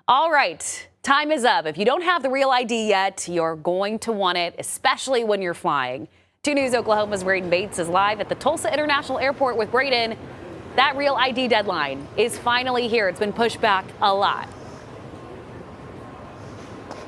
All right, time is up. If you don't have the real ID yet, you're going to want it, especially when you're flying. 2 News Oklahoma's Braden Bates is live at the Tulsa International Airport with Braden. That real ID deadline is finally here. It's been pushed back a lot.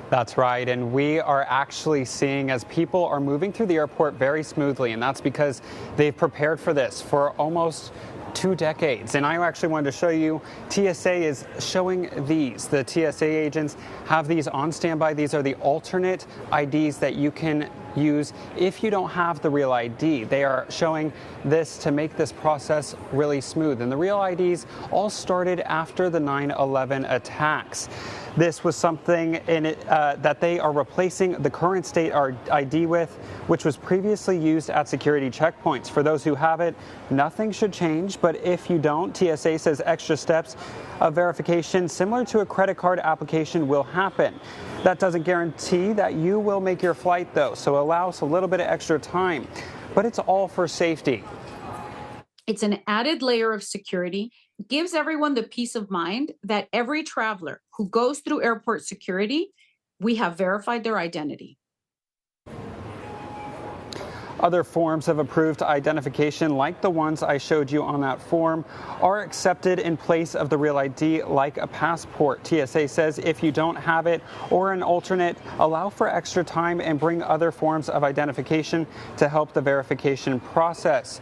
That's right, and we are actually seeing as people are moving through the airport very smoothly, and that's because they've prepared for this for almost 2 decades. And I actually wanted to show you, TSA is showing these. The TSA agents have these on standby. These are the alternate IDs that you can use if you don't have the real ID. They are showing this to make this process really smooth. And the real IDs all started after the 9/11 attacks. This was something in it, that they are replacing the current state ID with, which was previously used at security checkpoints. For those who have it, nothing should change, but if you don't, TSA says extra steps of verification similar to a credit card application will happen. That doesn't guarantee that you will make your flight though, so allow us a little bit of extra time, but it's all for safety. It's an added layer of security, gives everyone the peace of mind that every traveler who goes through airport security, we have verified their identity. Other forms of approved identification, like the ones I showed you on that form, are accepted in place of the real ID, like a passport. TSA says if you don't have it or an alternate, allow for extra time and bring other forms of identification to help the verification process.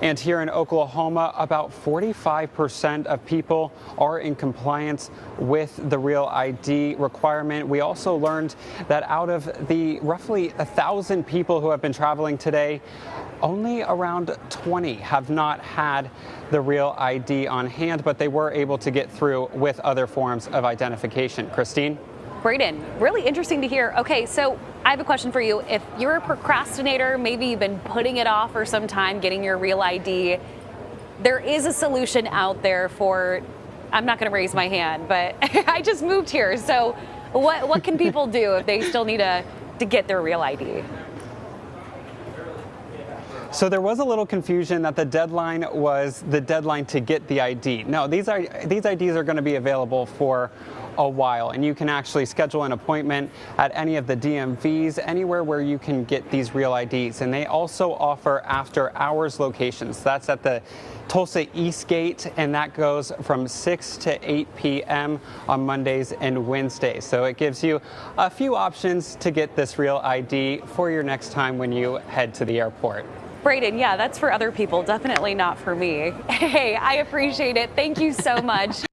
And here in Oklahoma, about 45% of people are in compliance with the real ID requirement. We also learned that out of the roughly 1,000 people who have been traveling today, only around 20 have not had the real ID on hand, but they were able to get through with other forms of identification. Christine? Braden, really interesting to hear. Okay, so I have a question for you. If you're a procrastinator, maybe you've been putting it off for some time getting your real ID, there is a solution out there for, I'm not going to raise my hand, but I just moved here. So what can people do if they still need to get their real ID? So there was a little confusion that the deadline was the deadline to get the ID. No, these IDs are going to be available for a while, and you can actually schedule an appointment at any of the DMVs, anywhere where you can get these real IDs. And they also offer after hours locations. That's at the Tulsa East Gate, and that goes from 6 to 8 p.m. on Mondays and Wednesdays. So it gives you a few options to get this real ID for your next time when you head to the airport. Braden, yeah, that's for other people, definitely not for me. Hey, I appreciate it. Thank you so much.